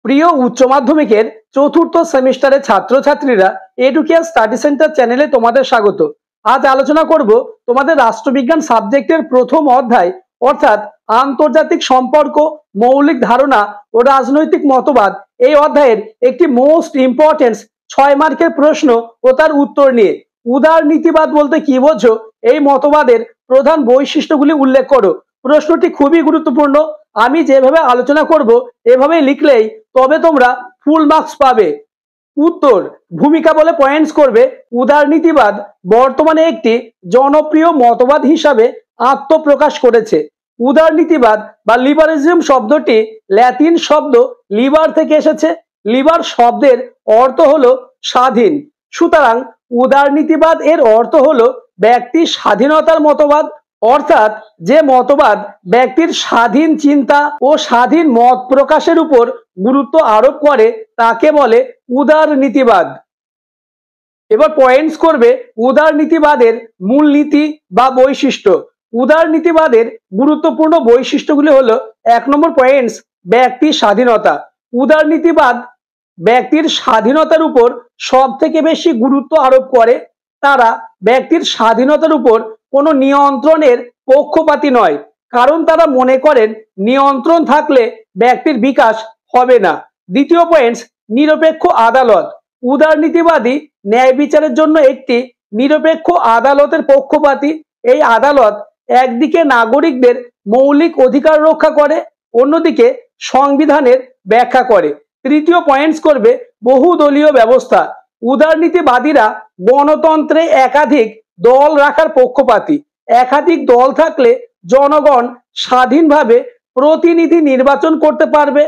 প্রিয় উচ্চ মাধ্যমিকের চতুর্থ সেমিস্টারের ছাত্রছাত্রীরা এডুকেয়ার স্টাডি সেন্টার চ্যানেলে তোমাদের স্বাগত। আজ আলোচনা করব তোমাদের রাষ্ট্রবিজ্ঞান সাবজেক্টের প্রথম অধ্যায় অর্থাৎ আন্তর্জাতিক সম্পর্ক, মৌলিক ধারণা ও রাজনৈতিক মতবাদ। এই অধ্যায়ের একটি মোস্ট ইম্পর্টেন্ট 6 মার্কের প্রশ্ন ও তার উত্তর নিয়ে। উদারনীতিবাদ বলতে কি বোঝো, এই মতবাদের প্রধান বৈশিষ্ট্যগুলি উল্লেখ করো। প্রশ্নটি খুবই গুরুত্বপূর্ণ। আমি যেভাবে আলোচনা করব এভাবে লিখলেই তবে তোমরা ফুল মার্কস পাবে। উত্তর: ভূমিকা বলে পয়েন্টস করবে। উদারনীতিবাদ বর্তমানে একটি জনপ্রিয় মতবাদ হিসাবে আত্মপ্রকাশ করেছে। উদারনীতিবাদ বা লিবারিজম শব্দটি ল্যাটিন শব্দ লিবার থেকে এসেছে। লিবার শব্দের অর্থ হলো স্বাধীন। সুতরাং উদারনীতিবাদ এর অর্থ হলো ব্যক্তির স্বাধীনতার মতবাদ, অর্থাৎ যে মতবাদ ব্যক্তির স্বাধীন চিন্তা ও স্বাধীন মত প্রকাশের উপর গুরুত্ব আরোপ করে তাকে বলে উদারনীতিবাদ। এবার পয়েন্টস করবে উদারনীতিবাদের মূলনীতি বা বৈশিষ্ট্য। উদারনীতিবাদের গুরুত্বপূর্ণ বৈশিষ্ট্যগুলি হলো: 1 নম্বর পয়েন্টস, ব্যক্তির স্বাধীনতা। উদারনীতিবাদ ব্যক্তির স্বাধীনতার উপর সব থেকে বেশি গুরুত্ব আরোপ করে। তারা ব্যক্তির স্বাধীনতার উপর কোনো নিয়ন্ত্রণের পক্ষপাতী নয়, কারণ তারা মনে করেন নিয়ন্ত্রণ থাকলে ব্যক্তির বিকাশ হবে না। দ্বিতীয় পয়েন্টস, নিরপেক্ষ আদালত। উদারনীতিবাদী ন্যায় বিচারের জন্য একটি নিরপেক্ষ আদালতের পক্ষপাতী। এই আদালত একদিকে নাগরিকদের মৌলিক অধিকার রক্ষা করে, অন্যদিকে সংবিধানের ব্যাখ্যা করে। তৃতীয় পয়েন্টস করবে বহুদলীয় ব্যবস্থা। উদারনীতিবাদীরা গণতন্ত্রে একাধিক দল রাখার পক্ষপাতী। একাধিক দল থাকলে জনগণ স্বাধীনভাবে প্রতিনিধি নির্বাচন করতে পারবে।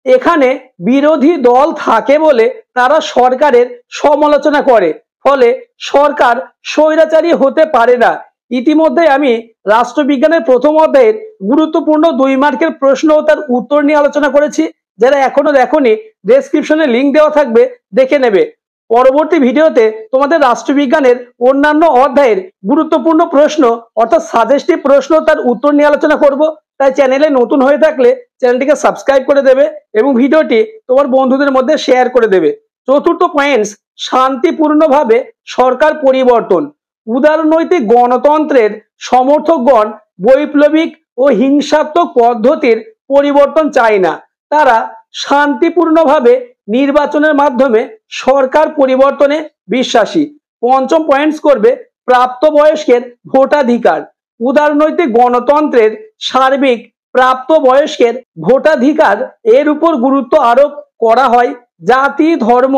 এখানে বিরোধী দল থাকে বলে তারা সরকারের সমালোচনা করে, ফলে সরকার স্বৈরাচারী হতে পারে না। ইতিমধ্যে আমি রাষ্ট্রবিজ্ঞানের প্রথম অধ্যায়ের গুরুত্বপূর্ণ 2 মার্কের প্রশ্ন ও তার উত্তর নিয়ে আলোচনা করেছি। যারা এখনো দেখোনি, ডেসক্রিপশনে লিঙ্ক দেওয়া থাকবে, দেখে নেবে। পরবর্তী ভিডিওতে তোমাদের রাষ্ট্রবিজ্ঞানের অন্যান্য অধ্যায়ের গুরুত্বপূর্ণ প্রশ্ন অর্থাৎ সাজেস্টিভ প্রশ্ন তার উত্তর নিয়ে আলোচনা করব। তাই চ্যানেলে নতুন হয়ে থাকলে চ্যানেলটিকে সাবস্ক্রাইব করে দেবে এবং ভিডিওটি তোমার বন্ধুদের মধ্যে শেয়ার করে দেবে। চতুর্থ পয়েন্টস, শান্তিপূর্ণভাবে সরকার পরিবর্তন। উদারনৈতিক গণতন্ত্রের সমর্থকগণ বৈপ্লবিক ও হিংসাত্মক পদ্ধতির পরিবর্তন চায় না। তারা শান্তিপূর্ণভাবে নির্বাচনের মাধ্যমে সরকার পরিবর্তনে বিশ্বাসী। পঞ্চম পয়েন্টস করবে প্রাপ্তবয়স্কের ভোটাধিকার। উদারনৈতিক গণতন্ত্রের সার্বিক প্রাপ্তবয়স্কের ভোটাধিকার এর উপর গুরুত্ব আরোপ করা হয়। জাতি, ধর্ম,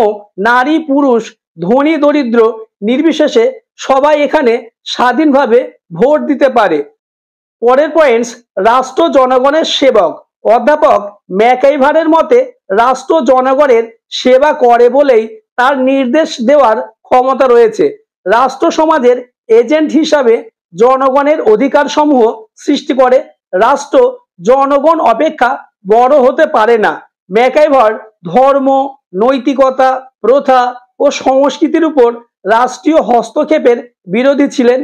নারী, পুরুষ, ধনী, দরিদ্র নির্বিশেষে সবাই এখানে স্বাধীনভাবে ভোট দিতে পারে। পরের পয়েন্টস, রাষ্ট্র জনগণের সেবক। অধ্যাপক ম্যাকাইভারের মতে রাষ্ট্র জনগণের সেবা করে বলেই তার নির্দেশ দেওয়ার ক্ষমতা রয়েছে। রাষ্ট্র সমাজের এজেন্ট হিসাবে জনগণের অধিকার সমূহ সৃষ্টি করে। রাষ্ট্র জনগণ অপেক্ষা বড় হতে পারে না। ম্যাকাইভার ধর্ম, নৈতিকতা, প্রথা ও সংস্কৃতির উপর রাষ্ট্রীয় হস্তক্ষেপের বিরোধী ছিলেন।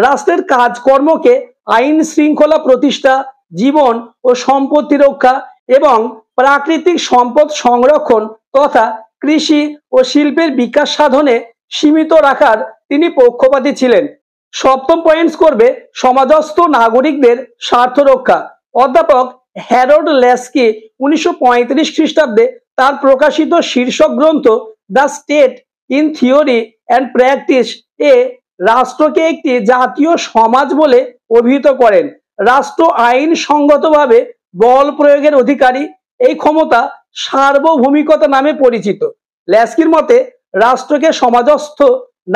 রাষ্ট্রের কাজকর্মকে আইন শৃঙ্খলা প্রতিষ্ঠা, জীবন ও সম্পত্তি রক্ষা এবং প্রাকৃতিক সম্পদ সংরক্ষণ তথা কৃষি ও শিল্পের বিকাশ সাধনে সীমিত রাখার তিনি পক্ষপাতী ছিলেন। সপ্তম পয়েন্টস করবে সমাজস্থ নাগরিকদের স্বার্থ রক্ষা। অধ্যাপক হ্যারল্ড ল্যাস্কি 1935 খ্রিস্টাব্দে তার প্রকাশিত শীর্ষক গ্রন্থ the state in theory and practice এ রাষ্ট্রকে একটি জাতীয় সমাজ বলে অভিহিত করেন। রাষ্ট্র আইন সঙ্গতভাবে বল প্রয়োগের অধিকারী। এই ক্ষমতা সার্বভৌমিকতা নামে পরিচিত। ল্যাস্কির মতে রাষ্ট্রকে সমাজস্থ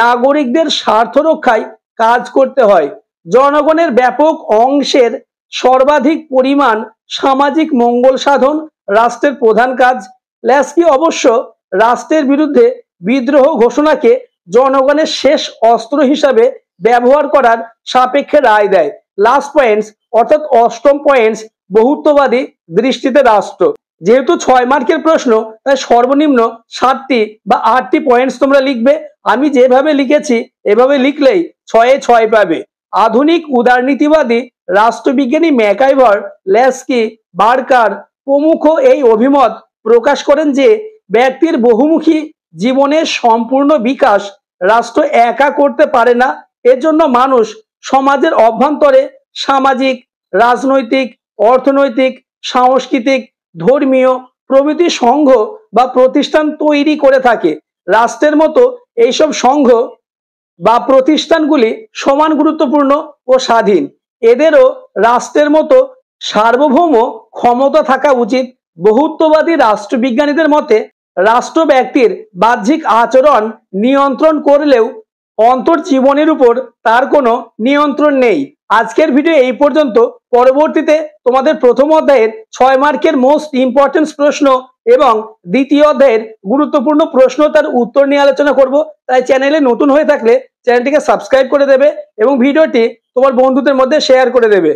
নাগরিকদের স্বার্থ রক্ষায় কাজ করতে হয়। জনগণের ব্যাপক অংশের সর্বাধিক পরিমাণ সামাজিক মঙ্গল সাধন রাষ্ট্রের প্রধান কাজ। ল্যাস্কি অবশ্য রাষ্ট্রের বিরুদ্ধে বিদ্রোহ ঘোষণাকে জনগণের শেষ অস্ত্র হিসাবে ব্যবহার করার সাপেক্ষে রায় দেয়। লাস্ট পয়েন্টস অর্থাৎ অষ্টম পয়েন্টস, বহুত্ববাদী দৃষ্টিতে রাষ্ট্র। যেহেতু 6 মার্কের প্রশ্ন, তাই সর্বনিম্ন 7টি বা 8টি পয়েন্টস তোমরা লিখবে। আমি যেভাবে লিখেছি এভাবে লিখলেই 6-এ 6 পাবে। আধুনিক উদারনীতিবাদী রাষ্ট্রবিজ্ঞানী ম্যাকাইভার, ল্যাস্কি, বার্কার প্রমুখ এই অভিমত প্রকাশ করেন যে ব্যক্তির বহুমুখী জীবনের সম্পূর্ণ বিকাশ রাষ্ট্র একা করতে পারে না। এর জন্য মানুষ সমাজের অভ্যন্তরে সামাজিক, রাজনৈতিক, অর্থনৈতিক, সাংস্কৃতিক, ধর্মীয় প্রভৃতি সংঘ বা প্রতিষ্ঠান তৈরি করে থাকে। রাষ্ট্রের মতো এইসব সংঘ বা প্রতিষ্ঠানগুলি সমান গুরুত্বপূর্ণ ও স্বাধীন। এদেরও রাষ্ট্রের মতো সার্বভৌম ক্ষমতা থাকা উচিত। বহুত্ববাদী রাষ্ট্রবিজ্ঞানীদের মতে রাষ্ট্র ব্যক্তির বাহ্যিক আচরণ নিয়ন্ত্রণ করলেও অন্তর্জীবনের উপর তার কোনো নিয়ন্ত্রণ নেই। আজকের ভিডিও এই পর্যন্ত। পরবর্তীতে তোমাদের প্রথম অধ্যায়ের 6 মার্কের মোস্ট ইম্পর্টেন্ট প্রশ্ন এবং দ্বিতীয় অধ্যায়ের গুরুত্বপূর্ণ প্রশ্ন তার উত্তর নিয়ে আলোচনা করব। তাই চ্যানেলে নতুন হয়ে থাকলে চ্যানেলটিকে সাবস্ক্রাইব করে দেবে এবং ভিডিওটি তোমার বন্ধুদের মধ্যে শেয়ার করে দেবে।